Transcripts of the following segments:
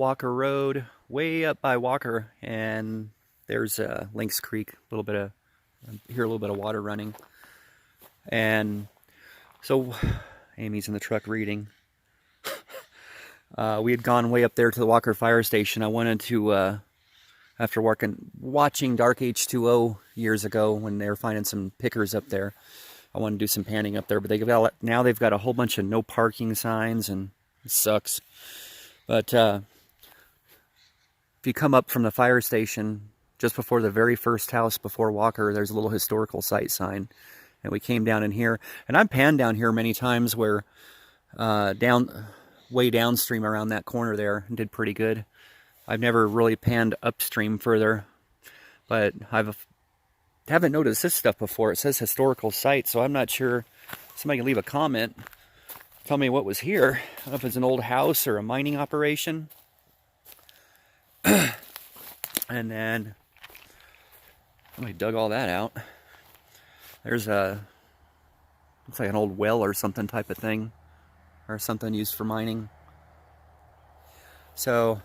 Walker Road, way up by Walker, and there's Lynx Creek. A little bit of water running, and so Amy's in the truck reading. We had gone way up there to the Walker Fire Station. I wanted to, after watching Dark H2O years ago when they were finding some pickers up there, I wanted to do some panning up there. But now they've got a whole bunch of no parking signs, and it sucks. But if you come up from the fire station, just before the very first house before Walker, there's a little historical site sign. And we came down in here. And I've panned down here many times where way downstream around that corner there and did pretty good. I've never really panned upstream further, but haven't noticed this stuff before. It says historical site, so I'm not sure. Somebody can leave a comment, tell me what was here. I don't know if it's an old house or a mining operation. And then somebody dug all that out. There's looks like an old well or something type of thing, or something used for mining. So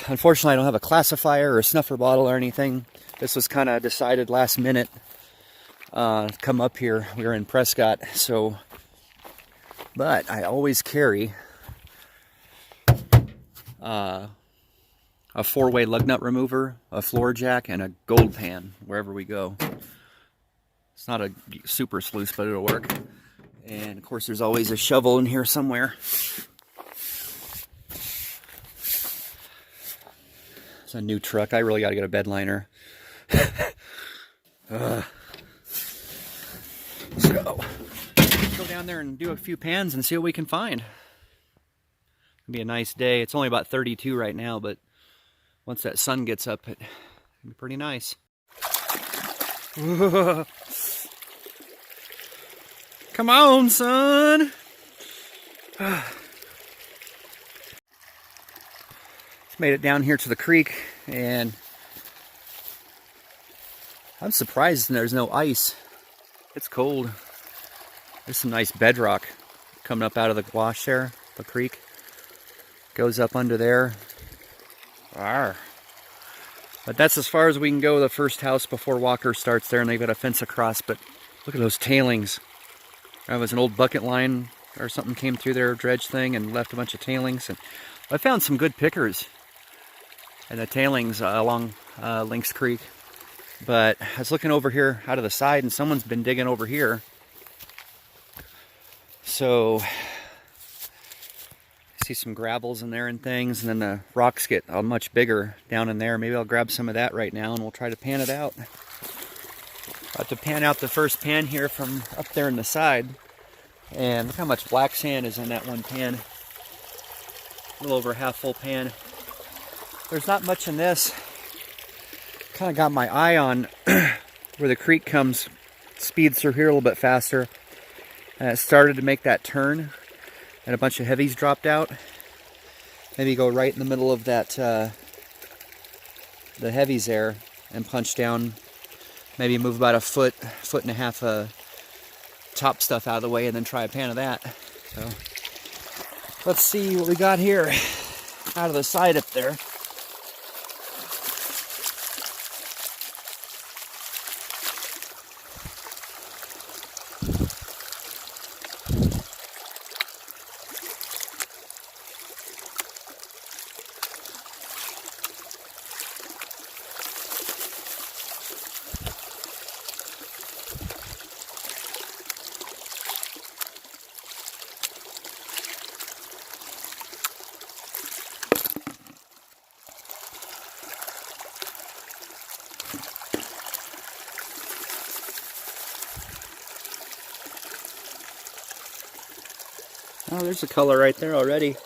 unfortunately I don't have a classifier or a snuffer bottle or anything. This was kind of decided last minute to come up here. We were in Prescott, but I always carry a 4-way lug nut remover, a floor jack, and a gold pan wherever we go. It's not a super sluice, but it'll work. And of course there's always a shovel in here somewhere. It's a new truck. I really got to get a bed liner. Let's go down there and do a few pans and see what we can find. It'll be a nice day. It's only about 32 right now, but once that sun gets up, it'll be pretty nice. Come on, son. Just made it down here to the creek, and I'm surprised there's no ice. It's cold. There's some nice bedrock coming up out of the wash there, the creek. Goes up under there. Arr. But that's as far as we can go. The first house before Walker starts there, and they've got a fence across. But look at those tailings. That was an old bucket line or something came through their dredge thing and left a bunch of tailings. And I found some good pickers and the tailings along Lynx Creek. But I was looking over here out of the side, and someone's been digging over here. So I see some gravels in there and things, and then the rocks get much bigger down in there. Maybe I'll grab some of that right now and we'll try to pan it out. About to pan out the first pan here from up there in the side. And look how much black sand is in that one pan. A little over half full pan. There's not much in this. Kind of got my eye on where the creek comes, speeds through here a little bit faster. And it started to make that turn, and a bunch of heavies dropped out. Maybe go right in the middle of that, the heavies there, and punch down. Maybe move about a foot and a half of top stuff out of the way, and then try a pan of that. So let's see what we got here out of the side up there. Oh, there's a color right there already.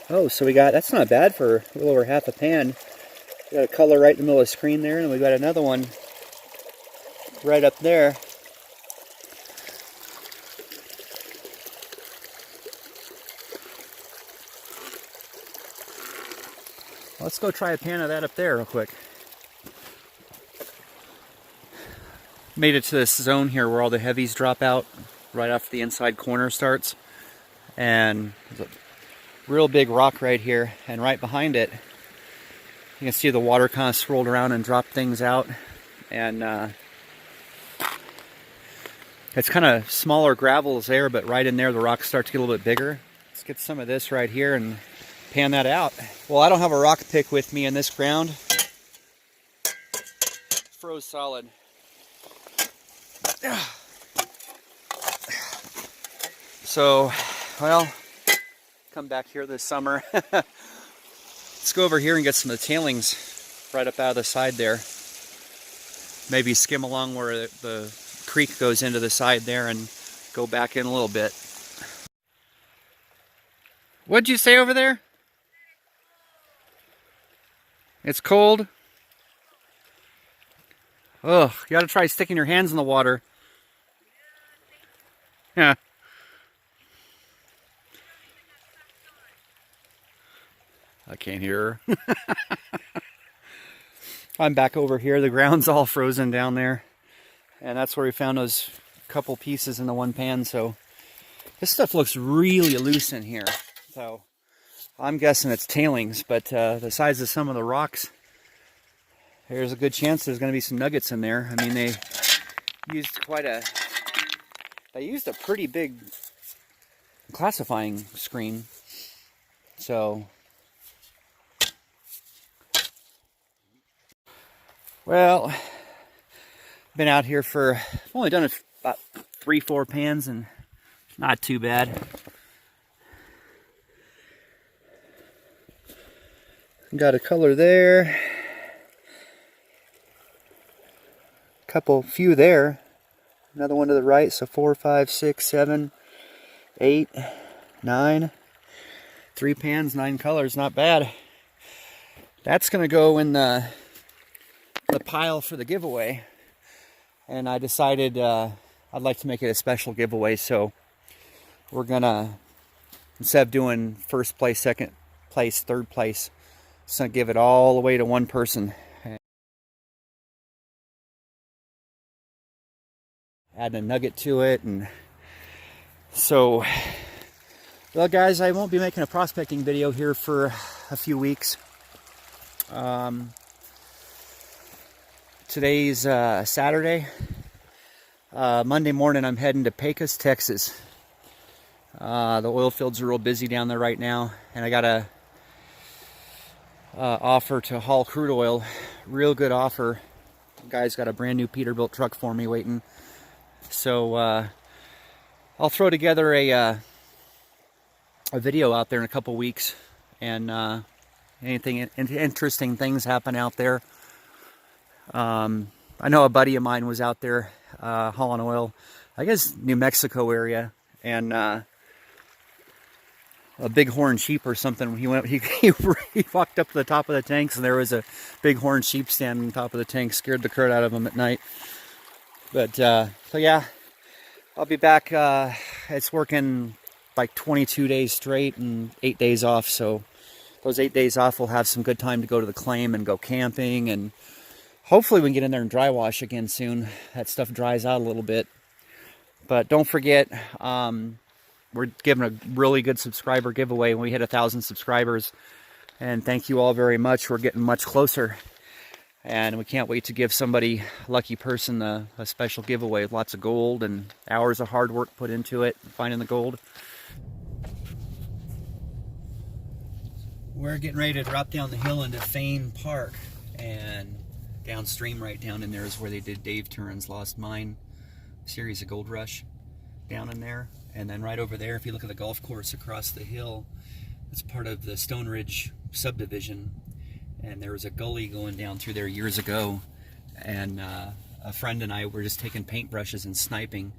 Oh, so we got, that's not bad for a little over half a pan. We got a color right in the middle of the screen there, and we got another one right up there. Let's go try a pan of that up there real quick. Made it to this zone here where all the heavies drop out right after the inside corner starts. And there's a real big rock right here, and right behind it you can see the water kind of swirled around and dropped things out. And it's kind of smaller gravels there, but right in there the rocks start to get a little bit bigger. Let's get some of this right here and pan that out. Well, I don't have a rock pick with me in this ground. It's froze solid. So, well, come back here this summer. Let's go over here and get some of the tailings right up out of the side there. Maybe skim along where the creek goes into the side there and go back in a little bit. What'd you say over there? It's cold? Ugh, you gotta try sticking your hands in the water. Yeah. I can't hear her. I'm back over here. The ground's all frozen down there. And that's where we found those couple pieces in the one pan. So this stuff looks really loose in here. So I'm guessing it's tailings, but the size of some of the rocks, there's a good chance there's going to be some nuggets in there. I mean, they used a pretty big classifying screen. So, well, been out here for, I've only done it about 3-4 pans, and not too bad. Got a color there. Few there. Another one to the right. So 4, 5, 6, 7, 8, 9. 3 pans, 9 colors. Not bad. That's going to go in the pile for the giveaway. And I decided I'd like to make it a special giveaway. So we're going to, instead of doing first place, second place, third place, just going to give it all the way to one person. Add a nugget to it. And so, well guys, I won't be making a prospecting video here for a few weeks. Today's Saturday. Monday morning I'm heading to Pecos, Texas. The oil fields are real busy down there right now, and I got a offer to haul crude oil. Real good offer. The guy's got a brand new Peterbilt truck for me waiting. So I'll throw together a video out there in a couple weeks, and anything interesting things happen out there. I know a buddy of mine was out there hauling oil, I guess New Mexico area, and a bighorn sheep or something. He walked up to the top of the tanks, and there was a bighorn sheep standing on top of the tank. Scared the crud out of him at night. But so yeah, I'll be back. It's working like 22 days straight and 8 days off. So those 8 days off, we'll have some good time to go to the claim and go camping, and hopefully we can get in there and dry wash again soon. That stuff dries out a little bit. But don't forget, we're giving a really good subscriber giveaway when we hit 1,000 subscribers. And thank you all very much. We're getting much closer. And we can't wait to give somebody, a lucky person, a special giveaway with lots of gold and hours of hard work put into it, finding the gold. We're getting ready to drop down the hill into Fain Park. And downstream right down in there is where they did Dave Turin's Lost Mine series of Gold Rush down in there. And then right over there, if you look at the golf course across the hill, it's part of the Stone Ridge subdivision. And there was a gully going down through there years ago. And a friend and I were just taking paintbrushes and sniping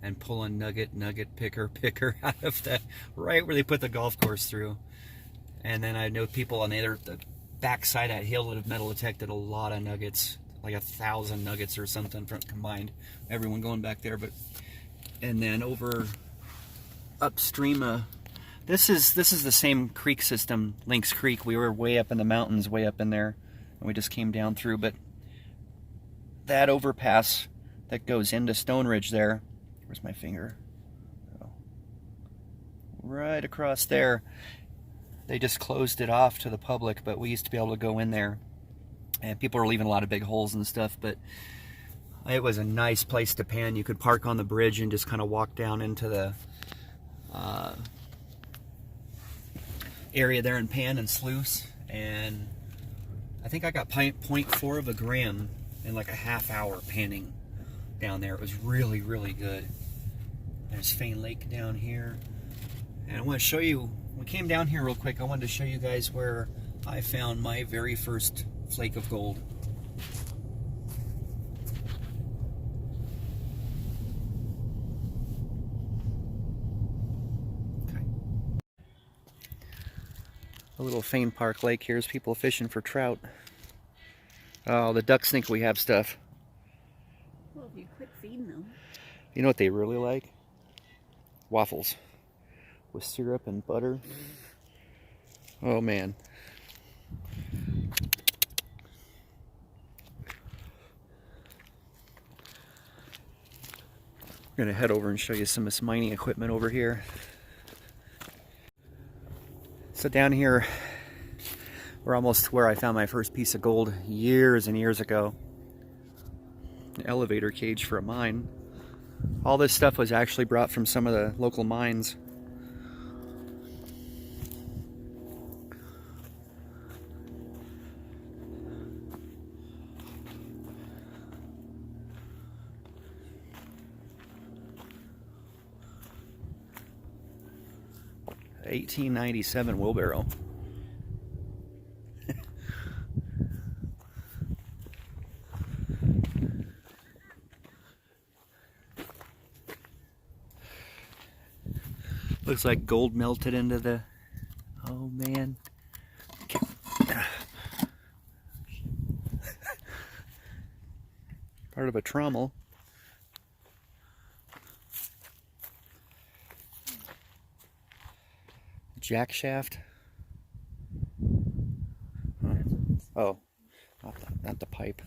and pulling nugget, picker out of that, right where they put the golf course through. And then I know people on the backside of that hill that have metal detected a lot of nuggets, like 1,000 nuggets or something combined. Everyone going back there. And then over upstream This is the same creek system, Lynx Creek. We were way up in the mountains, way up in there, and we just came down through. But that overpass that goes into Stone Ridge there, where's my finger? Oh. Right across there. They just closed it off to the public, but we used to be able to go in there. And people were leaving a lot of big holes and stuff, but it was a nice place to pan. You could park on the bridge and just kind of walk down into the area there and pan and sluice. And I think I got 0.4 of a gram in like a half hour panning down there. It was really, really good. There's Fain Lake down here. And I want to show you, we came down here real quick, I wanted to show you guys where I found my very first flake of gold. Okay. A little Fain Park Lake. Here's people fishing for trout. Oh, the ducks think we have stuff. Well, if you quit feeding them. You know what they really like? Waffles. With syrup and butter. Oh man. We're gonna head over and show you some of this mining equipment over here. So down here, we're almost where I found my first piece of gold years and years ago. An elevator cage for a mine. All this stuff was actually brought from some of the local mines. $18.97 wheelbarrow. Looks like gold melted into the... Oh man. Part of a trommel. Jack shaft. Huh. Oh, not the pipe.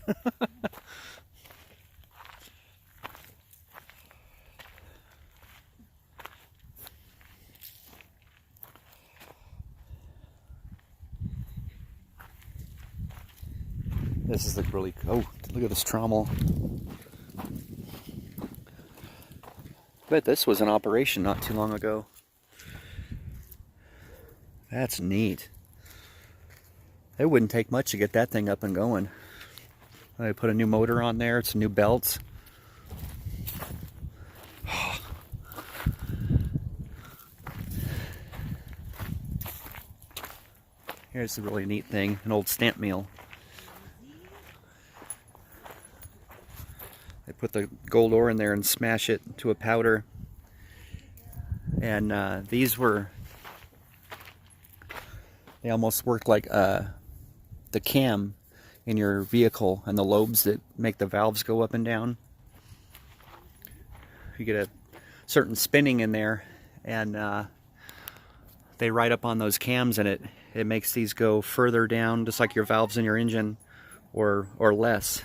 This is like really, oh, look at this trommel. Bet this was in operation not too long ago. That's neat. It wouldn't take much to get that thing up and going. I put a new motor on there, it's new belts. Here's the really neat thing, an old stamp mill. They put the gold ore in there and smash it to a powder. And these were, they almost work like the cam in your vehicle and the lobes that make the valves go up and down. You get a certain spinning in there, and they ride up on those cams, and it makes these go further down, just like your valves in your engine, or less.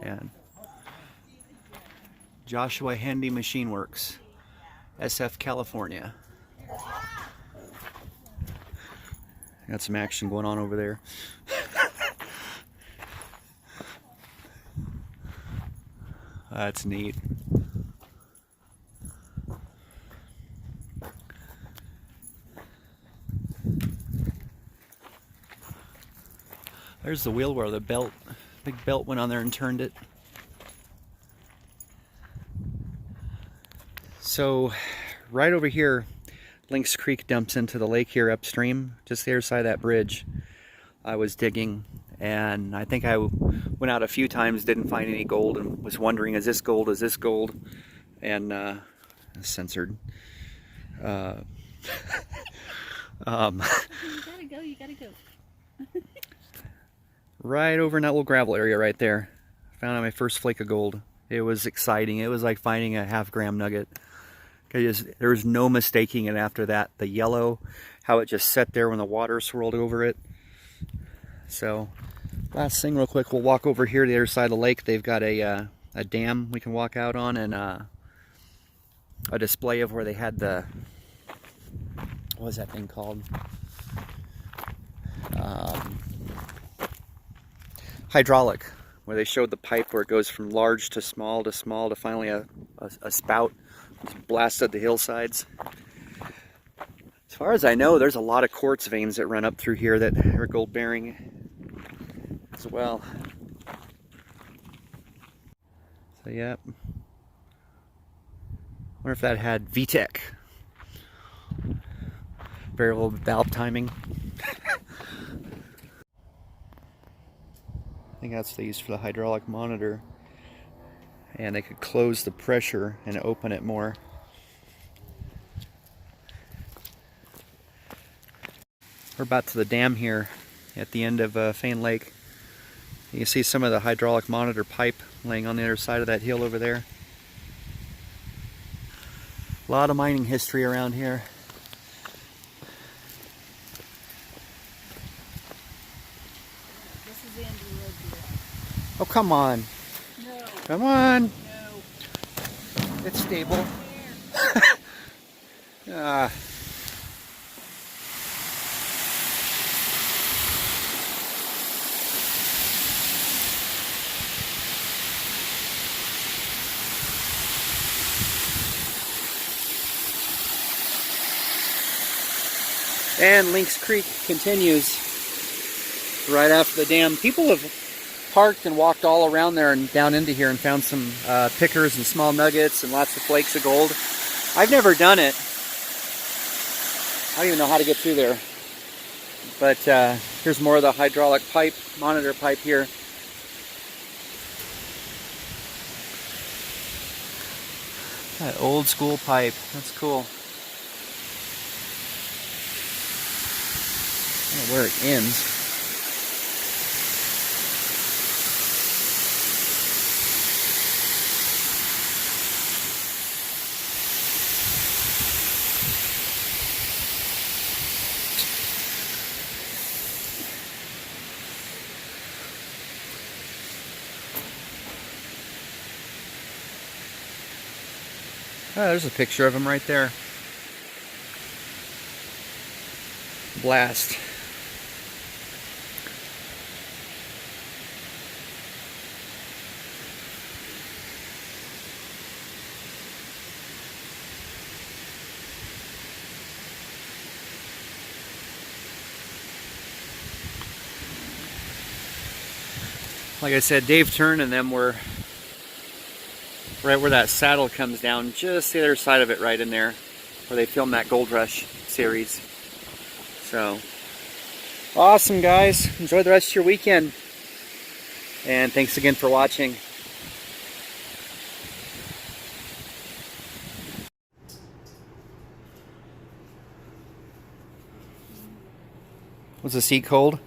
And Joshua Handy Machine Works, SF, California. Got some action going on over there. That's neat. There's the wheel where the belt, big belt went on there and turned it. So right over here, Lynx Creek dumps into the lake here upstream, just the other side of that bridge. I was digging, and I think I went out a few times, didn't find any gold, and was wondering, is this gold, is this gold? And censored. You gotta go. Right over in that little gravel area right there, found out my first flake of gold. It was exciting. It was like finding a half-gram nugget. There's no mistaking it after that. The yellow, how it just sat there when the water swirled over it. So, last thing real quick, we'll walk over here to the other side of the lake. They've got a dam we can walk out on, and a display of where they had the, what was that thing called? Hydraulic, where they showed the pipe where it goes from large to small to small to finally a spout just blasted the hillsides. As far as I know, there's a lot of quartz veins that run up through here that are gold bearing as well. So yep. Wonder if that had VTEC. Variable valve timing. I think that's what they use for the hydraulic monitor. And they could close the pressure and open it more. We're about to the dam here at the end of Fain Lake. You can see some of the hydraulic monitor pipe laying on the other side of that hill over there. A lot of mining history around here. This is the end of the road here. Oh, come on. No. Come on. No. It's stable. Ah. And Lynx Creek continues right after the dam. People have parked and walked all around there and down into here and found some pickers and small nuggets and lots of flakes of gold. I've never done it. I don't even know how to get through there. But here's more of the hydraulic pipe, monitor pipe here. That old school pipe, that's cool. I don't know where it ends. Oh, there's a picture of him right there. Blast. Like I said, Dave Turn and them were right where that saddle comes down, just the other side of it right in there, where they filmed that Gold Rush series. So, awesome guys. Enjoy the rest of your weekend. And thanks again for watching. Was the sea cold?